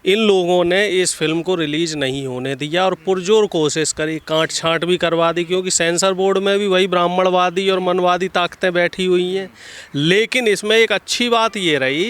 इन लोगों ने इस फिल्म को रिलीज़ नहीं होने दिया और पुरजोर कोशिश करी, काट छांट भी करवा दी, क्योंकि सेंसर बोर्ड में भी वही ब्राह्मणवादी और मनवादी ताकतें बैठी हुई हैं। लेकिन इसमें एक अच्छी बात ये रही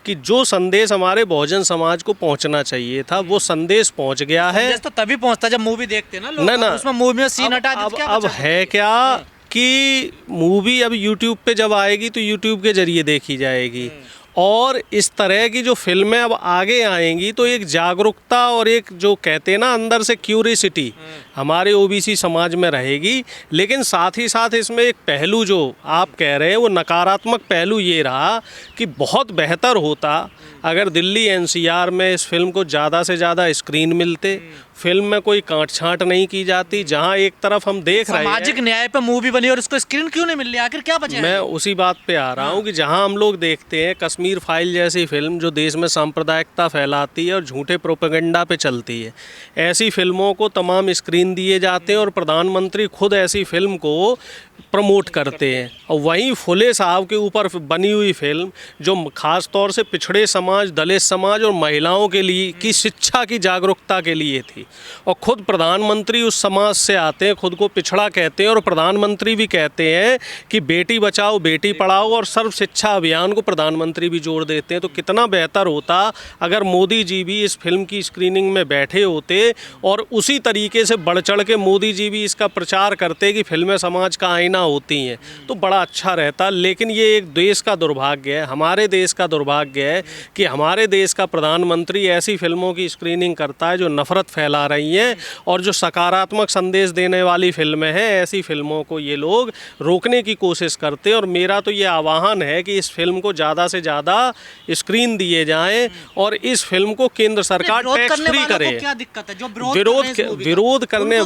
कि जो संदेश हमारे बहुजन समाज को पहुंचना चाहिए था वो संदेश पहुंच गया है। संदेश तो तभी पहुंचता जब मूवी देखते हैं ना लोग। ना उसमें मूवी में सीन हटा देते, क्या अब बचा? है क्या कि मूवी अब यूट्यूब पे जब आएगी तो यूट्यूब के जरिए देखी जाएगी, और इस तरह की जो फिल्में अब आगे आएंगी तो एक जागरूकता और एक जो कहते हैं ना अंदर से क्यूरियसिटी हमारे ओबीसी समाज में रहेगी। लेकिन साथ ही साथ इसमें एक पहलू जो आप कह रहे हैं वो नकारात्मक पहलू ये रहा कि बहुत बेहतर होता अगर दिल्ली एनसीआर में इस फिल्म को ज़्यादा से ज़्यादा स्क्रीन मिलते, फिल्म में कोई काट छांट नहीं की जाती। जहां एक तरफ हम देख रहे हैं सामाजिक न्याय पे मूवी बनी और उसको स्क्रीन क्यों नहीं मिल रही, आखिर क्या वजह है? मैं उसी बात पे आ रहा हूँ कि जहां हम लोग देखते हैं कश्मीर फाइल जैसी फिल्म जो देश में सांप्रदायिकता फैलाती है और झूठे प्रोपेगेंडा पे चलती है, ऐसी फिल्मों को तमाम स्क्रीन दिए जाते हैं और प्रधानमंत्री खुद ऐसी फिल्म को प्रमोट करते हैं। और वहीं फुले साहब के ऊपर बनी हुई फिल्म जो ख़ास तौर से पिछड़े समाज, दलित समाज और महिलाओं के लिए की शिक्षा की जागरूकता के लिए थी, और खुद प्रधानमंत्री उस समाज से आते हैं, खुद को पिछड़ा कहते हैं, और प्रधानमंत्री भी कहते हैं कि बेटी बचाओ बेटी पढ़ाओ और सर्व शिक्षा अभियान को प्रधानमंत्री भी जोड़ देते हैं। तो कितना बेहतर होता अगर मोदी जी भी इस फिल्म की स्क्रीनिंग में बैठे होते और उसी तरीके से बढ़ चढ़ के मोदी जी भी इसका प्रचार करते कि फिल्में समाज का आईना होती हैं, तो बड़ा अच्छा रहता। लेकिन ये एक देश का दुर्भाग्य है, हमारे देश का दुर्भाग्य है कि हमारे देश का प्रधानमंत्री ऐसी फिल्मों की स्क्रीनिंग करता है जो नफरत फैला रही हैं, और जो सकारात्मक संदेश देने वाली फिल्में हैं ऐसी फिल्मों को ये लोग रोकने की कोशिश करते हैं। और मेरा तो ये आह्वान है कि इस फिल्म को ज़्यादा से ज़्यादा स्क्रीन दिए जाएं और इस फिल्म को केंद्र सरकार टैक्स फ्री करे। क्या दिक्कत है? जो विरोध करने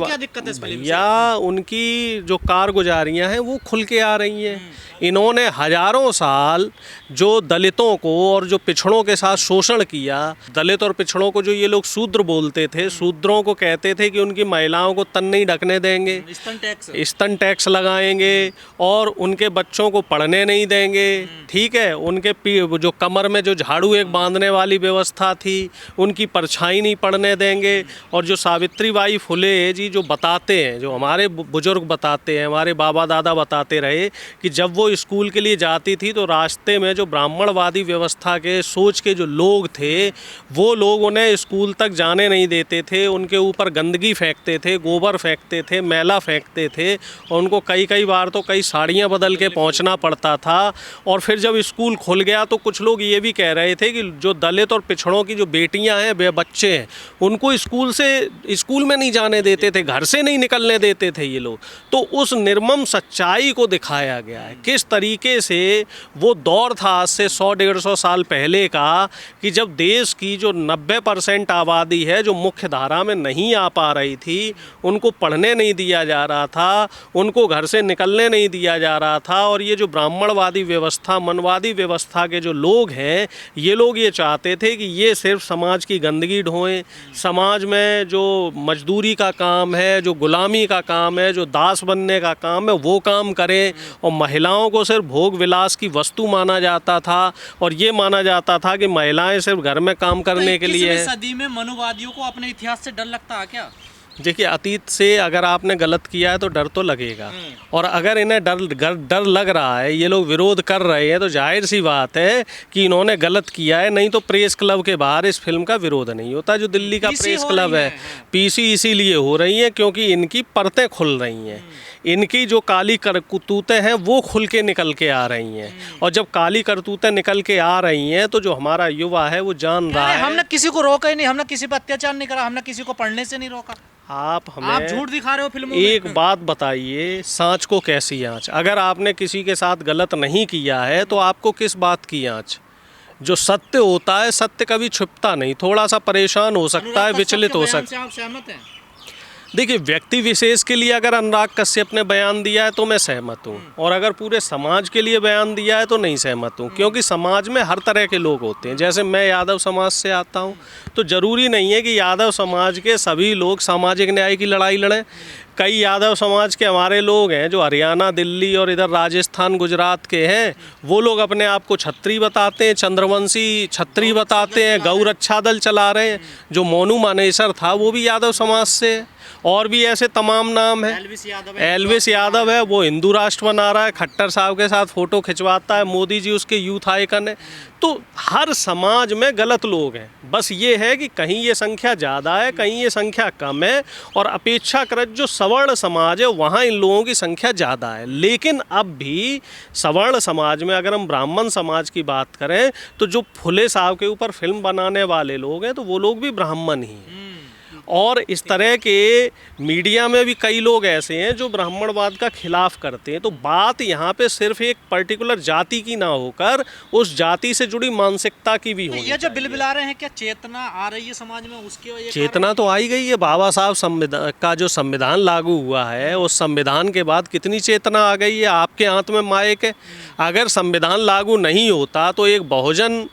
भैया उनकी जो कारगुजारियां हैं वो खुल के आ रही हैं। इन्होंने हजारों साल जो दलितों को और जो पिछड़ों के साथ शोषण किया, दलित और पिछड़ों को जो ये लोग शूद्र बोलते थे, शूद्रों को कहते थे कि उनकी महिलाओं को तन नहीं ढकने देंगे, स्तन टैक्स लगाएंगे और उनके बच्चों को पढ़ने नहीं देंगे, ठीक है, उनके जो कमर में जो झाड़ू एक बांधने वाली व्यवस्था थी उनकी परछाई नहीं पड़ने देंगे। और जो सावित्रीबाई फुले जी जो बताते हैं, जो हमारे बुजुर्ग बताते हैं, हमारे बाबा दादा बताते रहे कि जब वो स्कूल के लिए जाती थी तो रास्ते में जो ब्राह्मणवादी व्यवस्था के सोच के जो लोग थे वो लोग उन्हें स्कूल तक जाने नहीं देते थे, उनके ऊपर गंदगी फेंकते थे, गोबर फेंकते थे, मैला फेंकते थे, और उनको कई बार तो कई साड़ियाँ बदल के पहुँचना पड़ता था। और फिर जब स्कूल खुल गया तो कुछ लोग ये भी कह रहे थे कि जो दलित और पिछड़ों की जो बेटियाँ हैं, बच्चे हैं, उनको स्कूल में नहीं जाने देते थे, घर से नहीं निकलने देते थे ये लोग। तो उस निर्मम सच्चाई को दिखाया गया है, किस तरीके से वो दौर था आज से 100-150 साल पहले का कि जब देश की जो 90% आबादी है जो मुख्य धारा में नहीं आ पा रही थी, उनको पढ़ने नहीं दिया जा रहा था, उनको घर से निकलने नहीं दिया जा रहा था। और ये जो ब्राह्मणवादी व्यवस्था, मनवादी व्यवस्था के जो लोग हैं, ये लोग ये चाहते थे कि ये सिर्फ समाज की गंदगी ढोएं, समाज में जो मजदूरी का काम है, जो गुलामी का काम है, जो दास बनने का काम है, वो काम करें, और महिलाओं को सिर्फ भोग विलास की वस्तु माना जाता था, और ये माना जाता था कि महिलाएं सिर्फ घर में काम करने के लिए। सदी में मनुवादियों को अपने इतिहास से डर लगता है क्या? देखिए, अतीत से अगर आपने गलत किया है तो डर तो लगेगा, और अगर इन्हें डर लग रहा है, ये लोग विरोध कर रहे हैं, तो जाहिर सी बात है कि इन्होंने गलत किया है। नहीं तो प्रेस क्लब के बाहर इस फिल्म का विरोध नहीं होता। जो दिल्ली का प्रेस क्लब है, पीसी इसीलिए हो रही है क्योंकि इनकी परतें खुल रही हैं, इनकी जो काली करतूतें हैं वो खुल के निकल के आ रही हैं। और जब काली करतूतें निकल के आ रही हैं तो जो हमारा युवा है वो जान रहा है। हमने किसी को रोका ही नहीं, हमने किसी पर अत्याचार नहीं करा, हमने किसी को पढ़ने से नहीं रोका। आप हमें झूठ दिखा रहे हो फिल्मों में। एक बात बताइए, सांच को कैसी आँच? अगर आपने किसी के साथ गलत नहीं किया है तो आपको किस बात की आँच? जो सत्य होता है, सत्य कभी छुपता नहीं, थोड़ा सा परेशान हो सकता है, विचलित हो सकता है। आप सहमत हैं? देखिए, व्यक्ति विशेष के लिए अगर अनुराग कश्यप ने बयान दिया है तो मैं सहमत हूँ, और अगर पूरे समाज के लिए बयान दिया है तो नहीं सहमत हूँ, क्योंकि समाज में हर तरह के लोग होते हैं। जैसे मैं यादव समाज से आता हूँ, तो ज़रूरी नहीं है कि यादव समाज के सभी लोग सामाजिक न्याय की लड़ाई लड़ें। कई यादव समाज के हमारे लोग हैं जो हरियाणा, दिल्ली और इधर राजस्थान, गुजरात के हैं, वो लोग अपने आप को छत्री बताते हैं, चंद्रवंशी छत्री बताते हैं, गौ रक्षा दल चला रहे हैं। जो मोनू मानेसर था वो भी यादव समाज से है, और भी ऐसे तमाम नाम हैं। एल्विस यादव है, वो हिंदू राष्ट्र बना रहा है, खट्टर साहब के साथ फ़ोटो खिंचवाता है, मोदी जी उसके यूथ आइकन है। तो हर समाज में गलत लोग हैं, बस ये है कि कहीं ये संख्या ज़्यादा है, कहीं ये संख्या कम है, और अपेक्षाकृत जो सवर्ण समाज है वहाँ इन लोगों की संख्या ज़्यादा है। लेकिन अब भी सवर्ण समाज में अगर हम ब्राह्मण समाज की बात करें तो जो फुले साहब के ऊपर फिल्म बनाने वाले लोग हैं तो वो लोग भी ब्राह्मण ही हैं। और इस तरह के मीडिया में भी कई लोग ऐसे हैं जो ब्राह्मणवाद का खिलाफ करते हैं। तो बात यहाँ पे सिर्फ एक पर्टिकुलर जाति की ना होकर उस जाति से जुड़ी मानसिकता की भी होनी ये जो बिल बिला रहे हैं, क्या चेतना आ रही है समाज में? उसकी चेतना तो आई गई है। बाबा साहब संविधान का जो संविधान लागू हुआ है, उस संविधान के बाद कितनी चेतना आ गई है। आपके हाथ में माइक है। अगर संविधान लागू नहीं होता तो एक बहुजन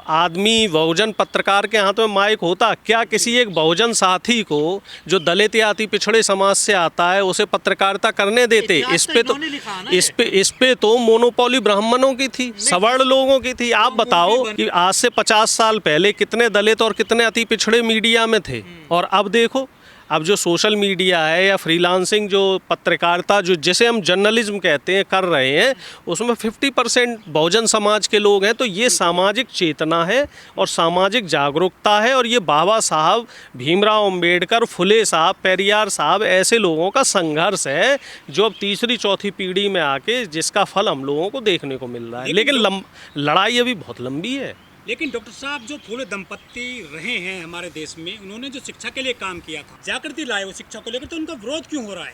आदमी, बहुजन पत्रकार के हाथ में माइक होता, क्या किसी एक बहुजन साथी को जो दलित या अति पिछड़े समाज से आता है उसे पत्रकारिता करने देते? इस पे तो मोनोपोली ब्राह्मणों की थी, सवर्ण लोगों की थी। आप बताओ कि आज से 50 साल पहले कितने दलित और कितने अति पिछड़े मीडिया में थे, और अब देखो, अब जो सोशल मीडिया है या फ्रीलांसिंग जो पत्रकारिता जो जिसे हम जर्नलिज्म कहते हैं कर रहे हैं, उसमें 50% बहुजन समाज के लोग हैं। तो ये सामाजिक चेतना है और सामाजिक जागरूकता है, और ये बाबा साहब, भीमराव अंबेडकर, फुले साहब, पेरियार साहब, ऐसे लोगों का संघर्ष है जो अब तीसरी चौथी पीढ़ी में आके जिसका फल हम लोगों को देखने को मिल रहा है। लेकिन लड़ाई अभी बहुत लंबी है। लेकिन डॉक्टर साहब, जो फुले दंपत्ति रहे हैं हमारे देश में, उन्होंने जो शिक्षा के लिए काम किया था, जागृति लाए वो शिक्षा को लेकर, तो उनका विरोध क्यों हो रहा है?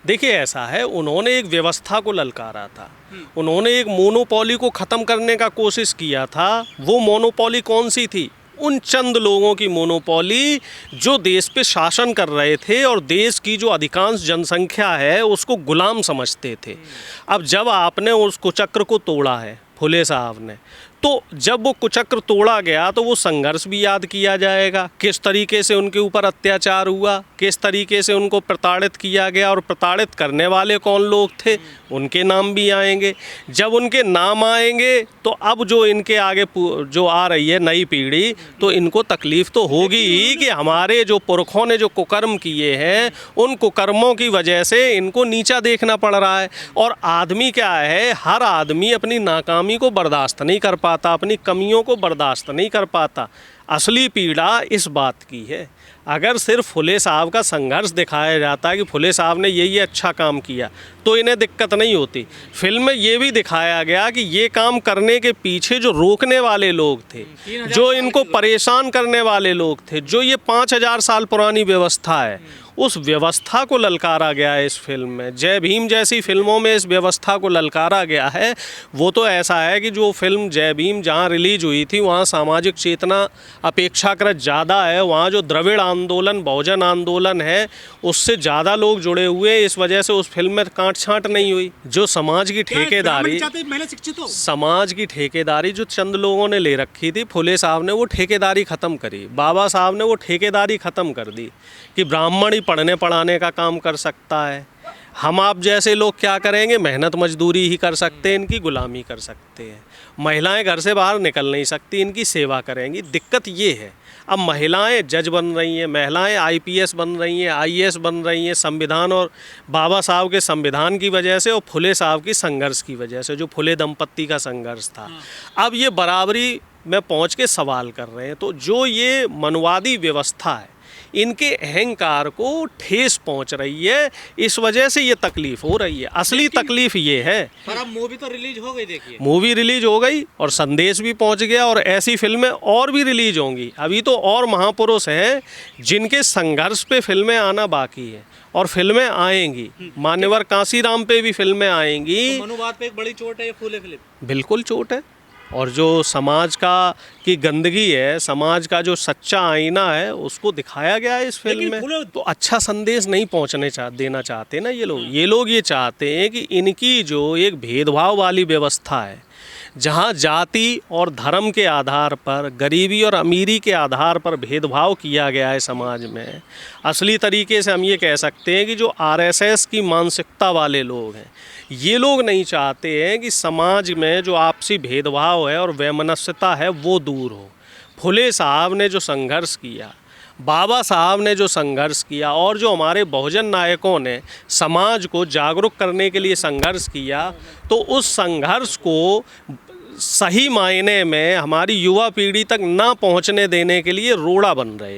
देखिए, ऐसा है, उन्होंने एक व्यवस्था को ललकारा था, उन्होंने एक मोनोपोली को ख़त्म करने का कोशिश किया था। वो मोनोपोली कौन सी थी? उन चंद लोगों की मोनोपोली जो देश पे शासन कर रहे थे और देश की जो अधिकांश जनसंख्या है उसको गुलाम समझते थे। अब जब आपने उस कुचक्र को तोड़ा है, फुले साहब ने, तो जब वो कुचक्र तोड़ा गया तो वो संघर्ष भी याद किया जाएगा, किस तरीके से उनके ऊपर अत्याचार हुआ, किस तरीके से उनको प्रताड़ित किया गया, और प्रताड़ित करने वाले कौन लोग थे, उनके नाम भी आएंगे। जब उनके नाम आएंगे तो अब जो इनके आगे जो आ रही है नई पीढ़ी, तो इनको तकलीफ़ तो होगी ही कि हमारे जो पुरखों ने जो कुकर्म किए हैं, उन कुकर्मों की वजह से इनको नीचा देखना पड़ रहा है। और आदमी क्या है, हर आदमी अपनी नाकामी को बर्दाश्त नहीं कर पाता, अपनी कमियों को बर्दाश्त नहीं कर पाता। असली पीड़ा इस बात की है। अगर सिर्फ फुले साहब का संघर्ष दिखाया जाता है कि फुले साहब ने ये अच्छा काम किया, तो इन्हें दिक्कत नहीं होती। फिल्म में ये भी दिखाया गया कि ये काम करने के पीछे जो रोकने वाले लोग थे, जो इनको परेशान करने वाले लोग थे, जो ये 5000 साल पुरानी व्यवस्था है, उस व्यवस्था को ललकारा गया है इस फिल्म में। जय भीम जैसी फिल्मों में इस व्यवस्था को ललकारा गया है। वो तो ऐसा है कि जो फिल्म जय भीम जहाँ रिलीज़ हुई थी वहाँ सामाजिक चेतना अपेक्षाकृत ज़्यादा है, वहाँ जो द्रविड़ आंदोलन, बहुजन आंदोलन है, उससे ज़्यादा लोग जुड़े हुए, इस वजह से उस फिल्म में काट छांट नहीं हुई। जो समाज की ठेकेदारी, समाज की ठेकेदारी जो चंद लोगों ने ले रखी थी, फुले साहब ने वो ठेकेदारी ख़त्म करी, बाबा साहब ने वो ठेकेदारी ख़त्म कर दी कि ब्राह्मण ही पढ़ने पढ़ाने का काम कर सकता है। हम आप जैसे लोग क्या करेंगे, मेहनत मजदूरी ही कर सकते हैं, इनकी गुलामी कर सकते हैं। महिलाएं घर से बाहर निकल नहीं सकती, इनकी सेवा करेंगी। दिक्कत ये है, अब महिलाएं जज बन रही हैं, महिलाएं आईपीएस बन रही हैं, आईएएस बन रही हैं, संविधान और बाबा साहब के संविधान की वजह से और फुले साहब की संघर्ष की वजह से, जो फुले दंपत्ति का संघर्ष था। अब ये बराबरी में पहुँच के सवाल कर रहे हैं। तो जो ये मनवादी व्यवस्था है, इनके अहंकार को ठेस पहुंच रही है, इस वजह से ये तकलीफ हो रही है। असली तकलीफ ये है। पर अब मूवी तो रिलीज हो गई, देखिए मूवी रिलीज हो गई और संदेश भी पहुंच गया, और ऐसी फिल्में और भी रिलीज होंगी। अभी तो और महापुरुष हैं जिनके संघर्ष पे फिल्में आना बाकी है, और फिल्में आएंगी। मान्यवर कांसीराम पे भी फिल्में आएंगी। तो मनुवाद पे एक बड़ी चोट है ये फुले फिल्म। बिल्कुल चोट है। और जो समाज का की गंदगी है, समाज का जो सच्चा आईना है, उसको दिखाया गया है इस फिल्म लेकिन में। फूलों- तो अच्छा संदेश नहीं देना चाहते ना ये लोग ये चाहते हैं कि इनकी जो एक भेदभाव वाली व्यवस्था है, जहाँ जाति और धर्म के आधार पर, गरीबी और अमीरी के आधार पर भेदभाव किया गया है समाज में, असली तरीके से हम ये कह सकते हैं कि जो आरएसएस की मानसिकता वाले लोग हैं, ये लोग नहीं चाहते हैं कि समाज में जो आपसी भेदभाव है और वैमनस्यता है वो दूर हो। फुले साहब ने जो संघर्ष किया, बाबा साहब ने जो संघर्ष किया, और जो हमारे बहुजन नायकों ने समाज को जागरूक करने के लिए संघर्ष किया, तो उस संघर्ष को सही मायने में हमारी युवा पीढ़ी तक ना पहुंचने देने के लिए रोड़ा बन रहे।